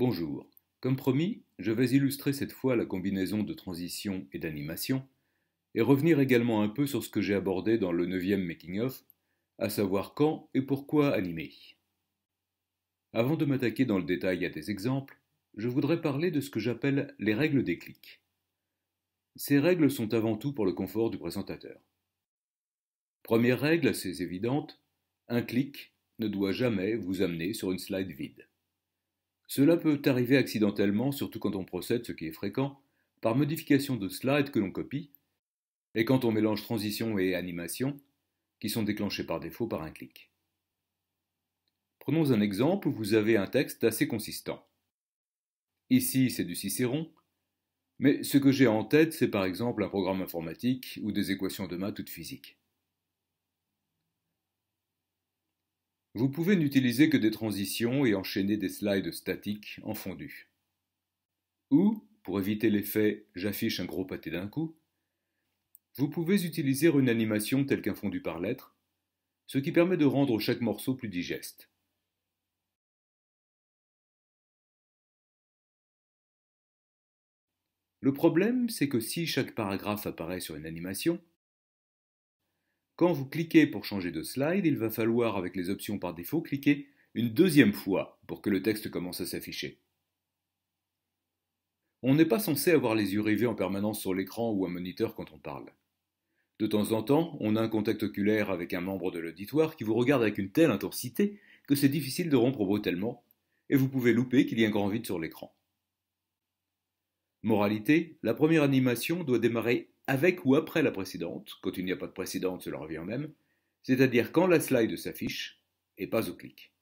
Bonjour. Comme promis, je vais illustrer cette fois la combinaison de transition et d'animation, et revenir également un peu sur ce que j'ai abordé dans le 9e making-of, à savoir quand et pourquoi animer. Avant de m'attaquer dans le détail à des exemples, je voudrais parler de ce que j'appelle les règles des clics. Ces règles sont avant tout pour le confort du présentateur. Première règle assez évidente, un clic ne doit jamais vous amener sur une slide vide. Cela peut arriver accidentellement, surtout quand on procède, ce qui est fréquent, par modification de slide que l'on copie, et quand on mélange transition et animation, qui sont déclenchées par défaut par un clic. Prenons un exemple où vous avez un texte assez consistant. Ici, c'est du Cicéron, mais ce que j'ai en tête, c'est par exemple un programme informatique ou des équations de maths ou de physique. Vous pouvez n'utiliser que des transitions et enchaîner des slides statiques en fondu. Ou, pour éviter l'effet « j'affiche un gros pâté d'un coup », vous pouvez utiliser une animation telle qu'un fondu par lettres, ce qui permet de rendre chaque morceau plus digeste. Le problème, c'est que si chaque paragraphe apparaît sur une animation, quand vous cliquez pour changer de slide, il va falloir, avec les options par défaut, cliquer une deuxième fois pour que le texte commence à s'afficher. On n'est pas censé avoir les yeux rivés en permanence sur l'écran ou un moniteur quand on parle. De temps en temps, on a un contact oculaire avec un membre de l'auditoire qui vous regarde avec une telle intensité que c'est difficile de rompre brutalement, et vous pouvez louper qu'il y a un grand vide sur l'écran. Moralité, la première animation doit démarrer avec ou après la précédente, quand il n'y a pas de précédente, cela revient au même, c'est-à-dire quand la slide s'affiche, et pas au clic.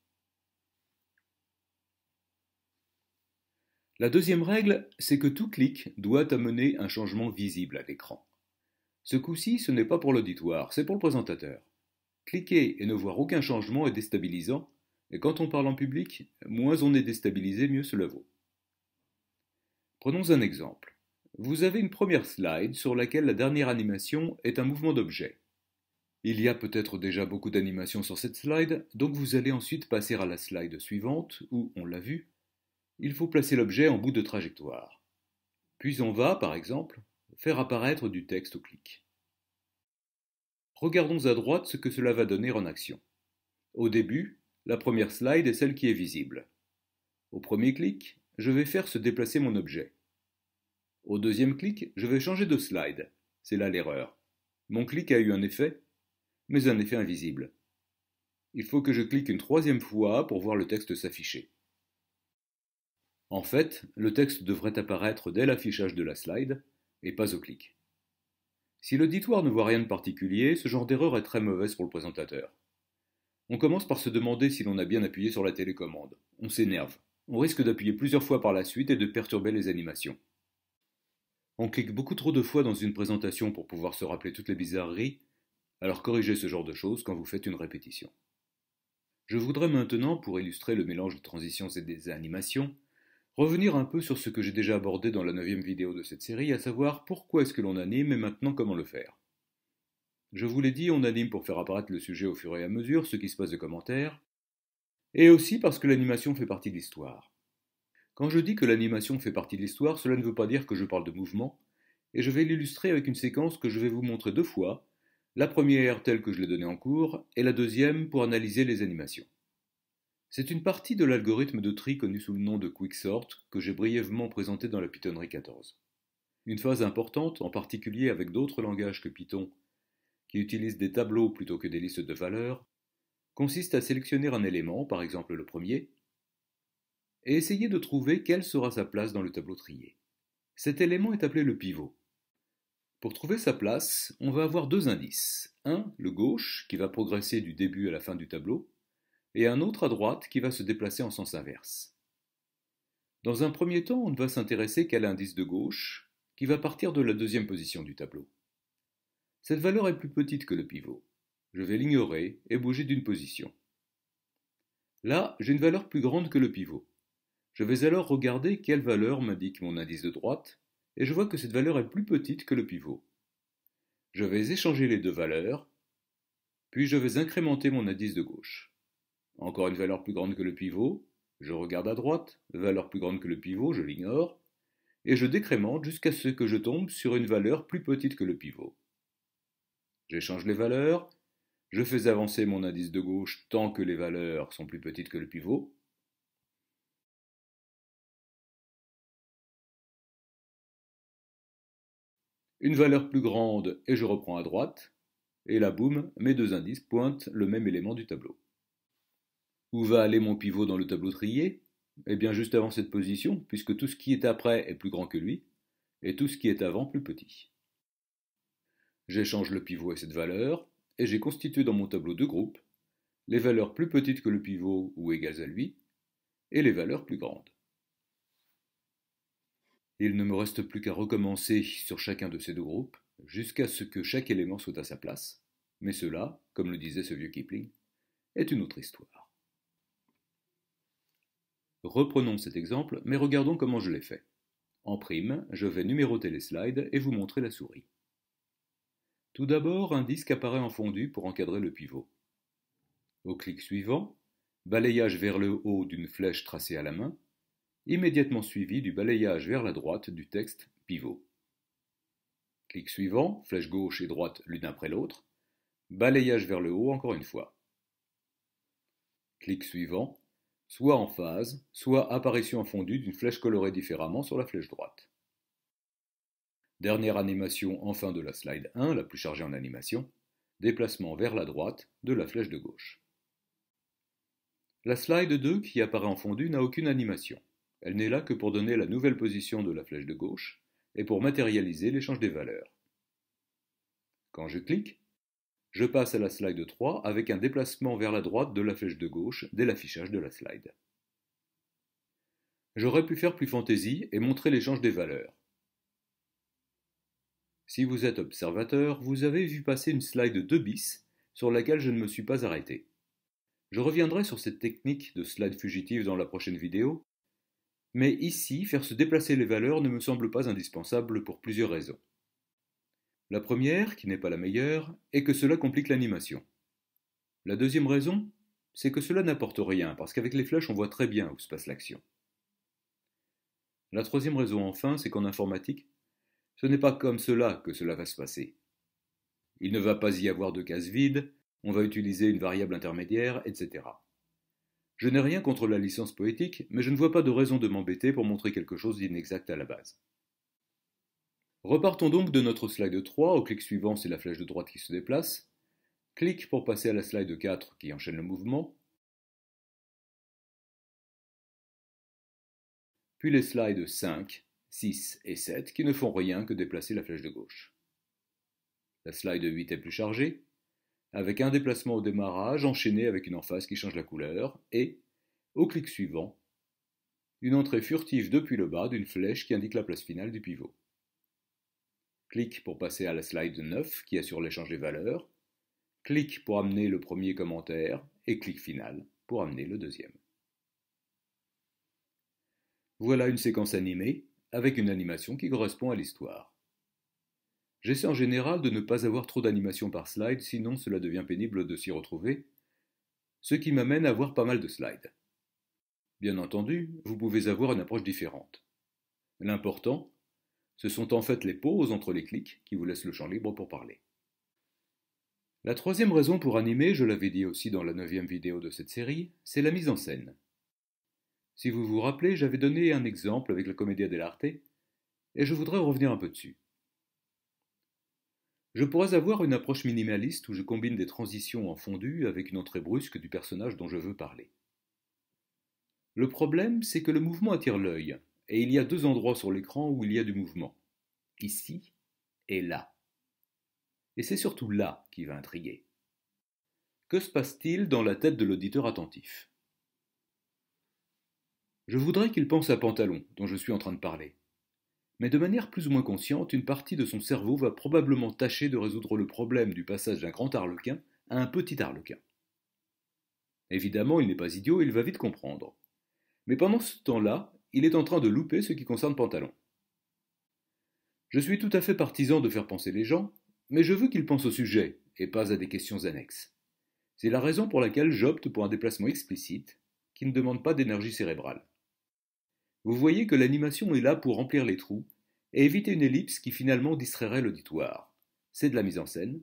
La deuxième règle, c'est que tout clic doit amener un changement visible à l'écran. Ce coup-ci, ce n'est pas pour l'auditoire, c'est pour le présentateur. Cliquer et ne voir aucun changement est déstabilisant, et quand on parle en public, moins on est déstabilisé, mieux cela vaut. Prenons un exemple. Vous avez une première slide sur laquelle la dernière animation est un mouvement d'objet. Il y a peut-être déjà beaucoup d'animations sur cette slide, donc vous allez ensuite passer à la slide suivante, où, on l'a vu, il faut placer l'objet en bout de trajectoire. Puis on va, par exemple, faire apparaître du texte au clic. Regardons à droite ce que cela va donner en action. Au début, la première slide est celle qui est visible. Au premier clic, je vais faire se déplacer mon objet. Au deuxième clic, je vais changer de slide. C'est là l'erreur. Mon clic a eu un effet, mais un effet invisible. Il faut que je clique une troisième fois pour voir le texte s'afficher. En fait, le texte devrait apparaître dès l'affichage de la slide, et pas au clic. Si l'auditoire ne voit rien de particulier, ce genre d'erreur est très mauvaise pour le présentateur. On commence par se demander si l'on a bien appuyé sur la télécommande. On s'énerve. On risque d'appuyer plusieurs fois par la suite et de perturber les animations. On clique beaucoup trop de fois dans une présentation pour pouvoir se rappeler toutes les bizarreries, alors corrigez ce genre de choses quand vous faites une répétition. Je voudrais maintenant, pour illustrer le mélange de transitions et des animations, revenir un peu sur ce que j'ai déjà abordé dans la 9e vidéo de cette série, à savoir pourquoi est-ce que l'on anime et maintenant comment le faire. Je vous l'ai dit, on anime pour faire apparaître le sujet au fur et à mesure, ce qui se passe de commentaires, et aussi parce que l'animation fait partie de l'histoire. Quand je dis que l'animation fait partie de l'histoire, cela ne veut pas dire que je parle de mouvement, et je vais l'illustrer avec une séquence que je vais vous montrer deux fois, la première telle que je l'ai donnée en cours, et la deuxième pour analyser les animations. C'est une partie de l'algorithme de tri connu sous le nom de Quicksort que j'ai brièvement présenté dans la Pythonnerie 14. Une phase importante, en particulier avec d'autres langages que Python, qui utilisent des tableaux plutôt que des listes de valeurs, consiste à sélectionner un élément, par exemple le premier, et essayer de trouver quelle sera sa place dans le tableau trié. Cet élément est appelé le pivot. Pour trouver sa place, on va avoir deux indices. Un, le gauche, qui va progresser du début à la fin du tableau, et un autre à droite qui va se déplacer en sens inverse. Dans un premier temps, on ne va s'intéresser qu'à l'indice de gauche, qui va partir de la deuxième position du tableau. Cette valeur est plus petite que le pivot. Je vais l'ignorer et bouger d'une position. Là, j'ai une valeur plus grande que le pivot. Je vais alors regarder quelle valeur m'indique mon indice de droite, et je vois que cette valeur est plus petite que le pivot. Je vais échanger les deux valeurs, puis je vais incrémenter mon indice de gauche. Encore une valeur plus grande que le pivot, Je regarde à droite, valeur plus grande que le pivot, je l'ignore, et je décrémente jusqu'à ce que je tombe sur une valeur plus petite que le pivot. J'échange les valeurs, je fais avancer mon indice de gauche tant que les valeurs sont plus petites que le pivot. Une valeur plus grande et je reprends à droite, et là boum, mes deux indices pointent le même élément du tableau. Où va aller mon pivot dans le tableau trié? Eh bien juste avant cette position, puisque tout ce qui est après est plus grand que lui, et tout ce qui est avant plus petit. J'échange le pivot et cette valeur, et j'ai constitué dans mon tableau deux groupes, les valeurs plus petites que le pivot ou égales à lui, et les valeurs plus grandes. Il ne me reste plus qu'à recommencer sur chacun de ces deux groupes, jusqu'à ce que chaque élément soit à sa place, mais cela, comme le disait ce vieux Kipling, est une autre histoire. Reprenons cet exemple, mais regardons comment je l'ai fait. En prime, je vais numéroter les slides et vous montrer la souris. Tout d'abord, un disque apparaît en fondu pour encadrer le pivot. Au clic suivant, balayage vers le haut d'une flèche tracée à la main, immédiatement suivi du balayage vers la droite du texte pivot. Clic suivant, flèche gauche et droite l'une après l'autre, balayage vers le haut encore une fois. Clic suivant, soit en phase, soit apparition en fondu d'une flèche colorée différemment sur la flèche droite. Dernière animation enfin de la slide 1, la plus chargée en animation, déplacement vers la droite de la flèche de gauche. La slide 2 qui apparaît en fondu n'a aucune animation. Elle n'est là que pour donner la nouvelle position de la flèche de gauche et pour matérialiser l'échange des valeurs. Quand je clique, je passe à la slide 3 avec un déplacement vers la droite de la flèche de gauche dès l'affichage de la slide. J'aurais pu faire plus fantaisie et montrer l'échange des valeurs. Si vous êtes observateur, vous avez vu passer une slide 2 bis sur laquelle je ne me suis pas arrêté. Je reviendrai sur cette technique de slide fugitive dans la prochaine vidéo, mais ici, faire se déplacer les valeurs ne me semble pas indispensable pour plusieurs raisons. La première, qui n'est pas la meilleure, est que cela complique l'animation. La deuxième raison, c'est que cela n'apporte rien, parce qu'avec les flèches on voit très bien où se passe l'action. La troisième raison enfin, c'est qu'en informatique, ce n'est pas comme cela que cela va se passer. Il ne va pas y avoir de cases vides, on va utiliser une variable intermédiaire, etc. Je n'ai rien contre la licence poétique, mais je ne vois pas de raison de m'embêter pour montrer quelque chose d'inexact à la base. Repartons donc de notre slide 3, au clic suivant c'est la flèche de droite qui se déplace, clic pour passer à la slide 4 qui enchaîne le mouvement, puis les slides 5, 6 et 7 qui ne font rien que déplacer la flèche de gauche. La slide 8 est plus chargée, avec un déplacement au démarrage enchaîné avec une emphase qui change la couleur, et, au clic suivant, une entrée furtive depuis le bas d'une flèche qui indique la place finale du pivot. Clic pour passer à la slide 9 qui assure l'échange des valeurs, clic pour amener le premier commentaire, et clic final pour amener le deuxième. Voilà une séquence animée, avec une animation qui correspond à l'histoire. J'essaie en général de ne pas avoir trop d'animations par slide, sinon cela devient pénible de s'y retrouver, ce qui m'amène à avoir pas mal de slides. Bien entendu, vous pouvez avoir une approche différente. L'important, ce sont en fait les pauses entre les clics qui vous laissent le champ libre pour parler. La troisième raison pour animer, je l'avais dit aussi dans la 9e vidéo de cette série, c'est la mise en scène. Si vous vous rappelez, j'avais donné un exemple avec la Commedia dell'arte, et je voudrais revenir un peu dessus. Je pourrais avoir une approche minimaliste où je combine des transitions en fondu avec une entrée brusque du personnage dont je veux parler. Le problème, c'est que le mouvement attire l'œil, et il y a deux endroits sur l'écran où il y a du mouvement, ici et là. Et c'est surtout là qui va intriguer. Que se passe-t-il dans la tête de l'auditeur attentif? Je voudrais qu'il pense à Pantalon, dont je suis en train de parler. Mais de manière plus ou moins consciente, une partie de son cerveau va probablement tâcher de résoudre le problème du passage d'un grand arlequin à un petit arlequin. Évidemment, il n'est pas idiot, il va vite comprendre. Mais pendant ce temps-là, il est en train de louper ce qui concerne Pantalon. Je suis tout à fait partisan de faire penser les gens, mais je veux qu'ils pensent au sujet, et pas à des questions annexes. C'est la raison pour laquelle j'opte pour un déplacement explicite, qui ne demande pas d'énergie cérébrale. Vous voyez que l'animation est là pour remplir les trous et éviter une ellipse qui finalement distrairait l'auditoire. C'est de la mise en scène,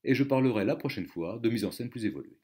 et je parlerai la prochaine fois de mise en scène plus évoluée.